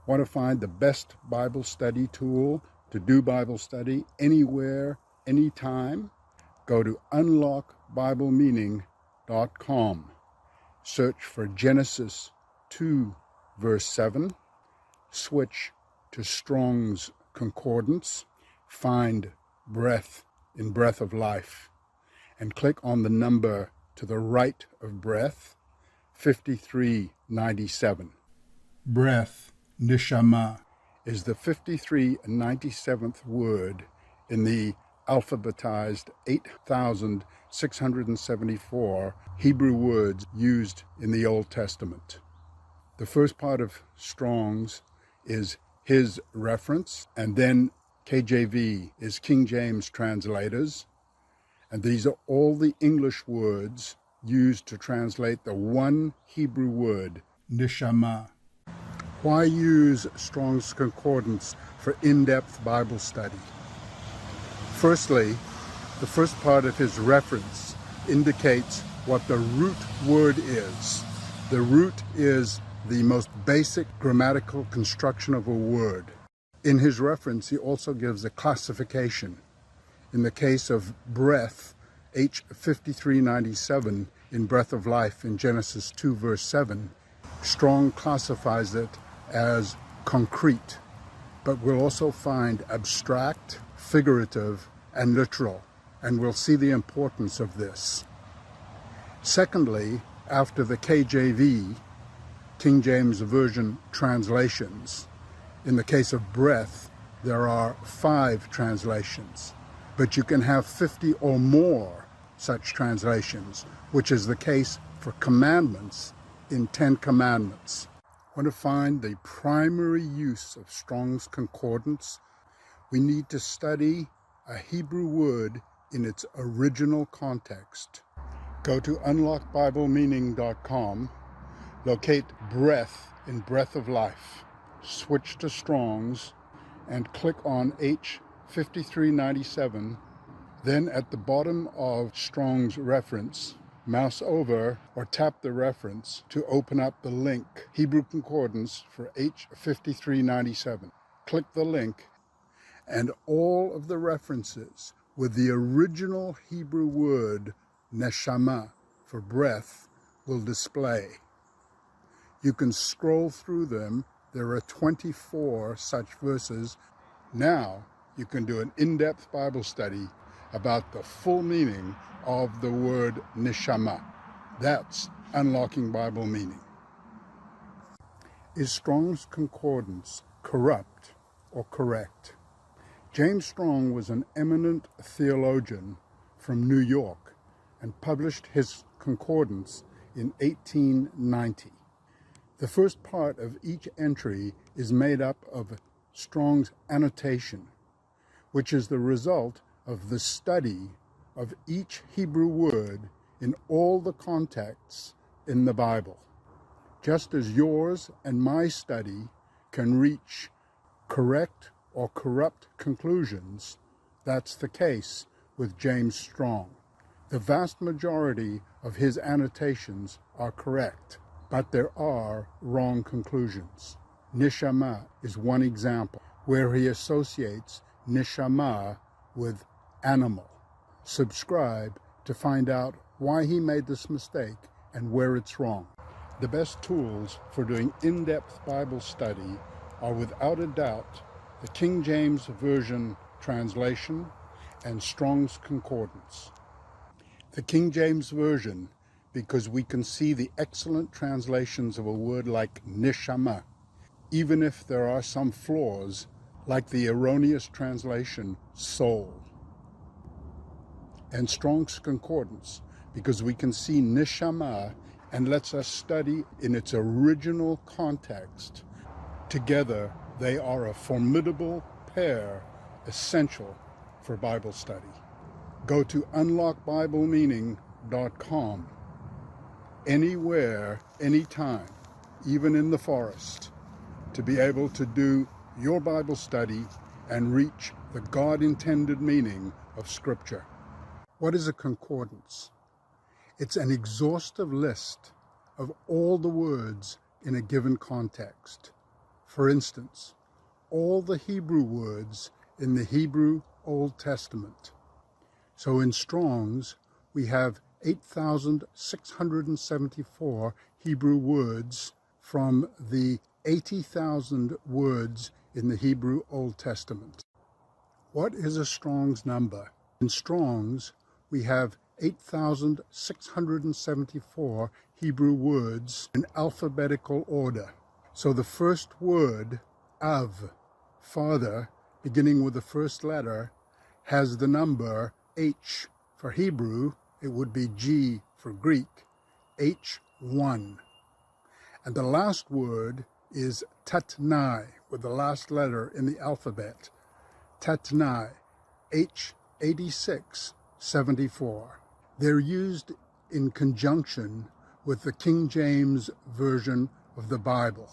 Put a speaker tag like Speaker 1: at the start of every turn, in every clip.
Speaker 1: Want to find the best Bible study tool to do Bible study anywhere, anytime? Go to unlockbiblemeaning.com. Search for Genesis 2, verse 7. Switch to Strong's Concordance. Find breath in Breath of Life. And click on the number to the right of breath, 5397. Breath, neshama, is the 5397th word in the alphabetized 8,674 Hebrew words used in the Old Testament. The first part of Strong's is his reference, and then KJV is King James translators, and these are all the English words used to translate the one Hebrew word, neshama. Why use Strong's Concordance for in-depth Bible study? Firstly, the first part of his reference indicates what the root word is. The root is the most basic grammatical construction of a word. In his reference, he also gives a classification. In the case of breath, H5397 in Breath of Life in Genesis 2, verse 7, Strong classifies it as concrete, but we'll also find abstract, figurative, and literal, and we'll see the importance of this. Secondly, after the KJV, King James Version translations, in the case of breath, there are 5 translations, but you can have 50 or more such translations, which is the case for commandments in 10 Commandments. Want to find the primary use of Strong's Concordance? We need to study a Hebrew word in its original context. Go to unlockbiblemeaning.com, locate breath in Breath of Life, switch to Strong's, and click on H5397. Then at the bottom of Strong's reference, mouse over or tap the reference to open up the link, Hebrew Concordance for H5397. Click the link, and all of the references with the original Hebrew word neshama for breath will display. You can scroll through them. There are 24 such verses. Now you can do an in-depth Bible study about the full meaning of the word neshama. That's unlocking Bible meaning. Is Strong's Concordance corrupt or correct? James Strong was an eminent theologian from New York and published his concordance in 1890. The first part of each entry is made up of Strong's annotation, which is the result of the study of each Hebrew word in all the contexts in the Bible. Just as yours and my study can reach correct or corrupt conclusions, that's the case with James Strong. The vast majority of his annotations are correct, but there are wrong conclusions. Neshama is one example, where he associates neshama with animal. Subscribe to find out why he made this mistake and where it's wrong. The best tools for doing in-depth Bible study are without a doubt the King James Version translation and Strong's Concordance. The King James Version, because we can see the excellent translations of a word like neshama, even if there are some flaws, like the erroneous translation soul. And Strong's Concordance, because we can see neshama and lets us study in its original context. Together, they are a formidable pair, essential for Bible study. Go to unlockbiblemeaning.com. Anywhere, anytime, even in the forest, to be able to do your Bible study and reach the God-intended meaning of Scripture. What is a concordance? It's an exhaustive list of all the words in a given context. For instance, all the Hebrew words in the Hebrew Old Testament. So in Strong's, we have 8,674 Hebrew words from the 80,000 words in the Hebrew Old Testament. What is a Strong's number? In Strong's, we have 8,674 Hebrew words in alphabetical order. So the first word, Av, father, beginning with the first letter, has the number H. For Hebrew, it would be G for Greek, H1. And the last word is Tatnai, with the last letter in the alphabet, Tatnai, H8674. They're used in conjunction with the King James Version of the Bible.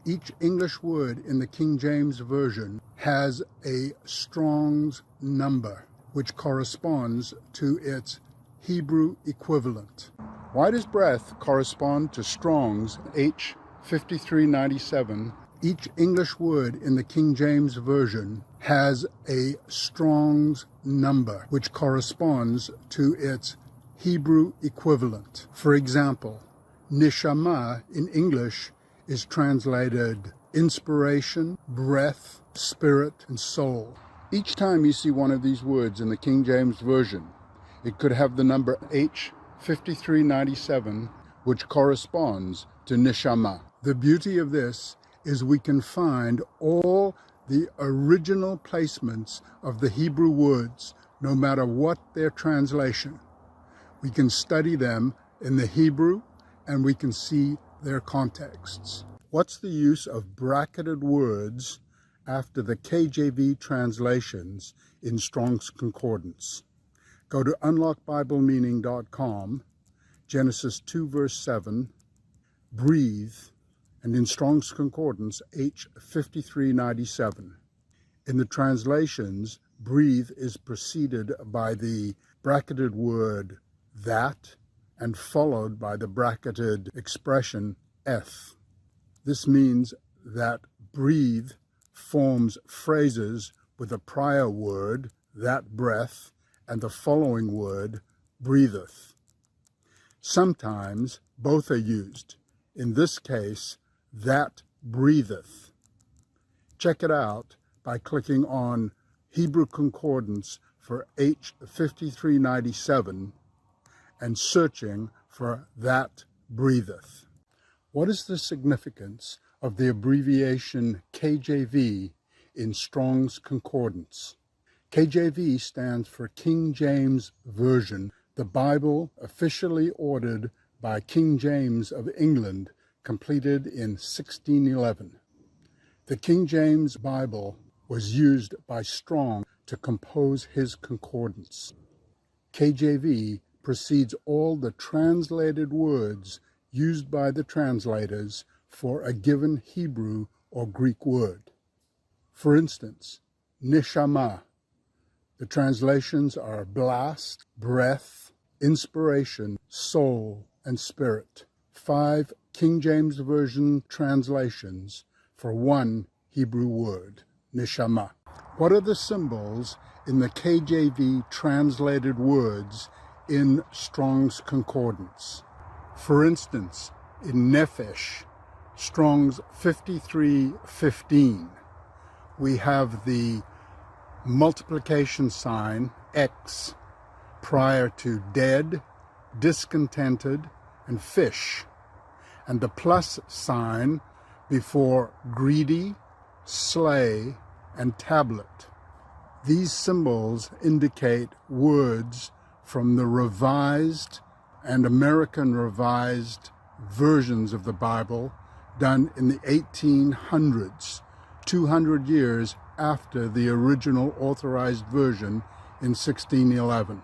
Speaker 1: Each English word in the King James Version has a Strong's number, which corresponds to its Hebrew equivalent. Why does breath correspond to Strong's H5397? Each English word in the King James Version has a Strong's number, which corresponds to its Hebrew equivalent. For example, neshama in English is translated inspiration, breath, spirit, and soul. Each time you see one of these words in the King James Version, it could have the number H5397, which corresponds to neshama. The beauty of this is we can find all the original placements of the Hebrew words, no matter what their translation. We can study them in the Hebrew, and we can see their contexts. What's the use of bracketed words after the KJV translations in Strong's Concordance? Go to unlockbiblemeaning.com, Genesis 2 verse 7, breathe, and in Strong's Concordance, H5397. In the translations, breathe is preceded by the bracketed word that, and followed by the bracketed expression eth. This means that breathe forms phrases with a prior word, that breath, and the following word, breatheth. Sometimes both are used. In this case, that breatheth. Check it out by clicking on Hebrew Concordance for H5397 and searching for that breatheth. What is the significance of the abbreviation KJV in Strong's Concordance? KJV stands for King James Version, the Bible officially ordered by King James of England, completed in 1611. The King James Bible was used by Strong to compose his concordance. KJV precedes all the translated words used by the translators for a given Hebrew or Greek word. For instance, neshama. The translations are blast, breath, inspiration, soul, and spirit. 5 King James Version translations for one Hebrew word, neshama. What are the symbols in the KJV translated words in Strong's Concordance? For instance, in nephesh, Strong's 5315, we have the multiplication sign, X, prior to dead, discontented, and fish, and the plus sign before greedy, slay, and tablet. These symbols indicate words from the Revised and American Revised versions of the Bible done in the 1800s, 200 years after the original authorized version in 1611.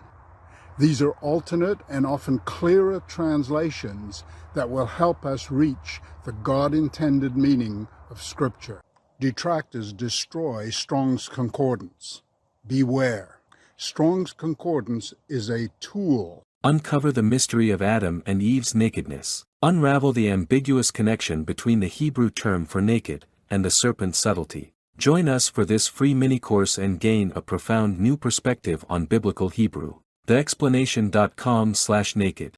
Speaker 1: These are alternate and often clearer translations that will help us reach the God-intended meaning of Scripture. Detractors destroy Strong's Concordance. Beware. Strong's Concordance is a tool.
Speaker 2: Uncover the mystery of Adam and Eve's nakedness. Unravel the ambiguous connection between the Hebrew term for naked, and the serpent's subtlety. Join us for this free mini-course and gain a profound new perspective on Biblical Hebrew. TheExplanation.com/naked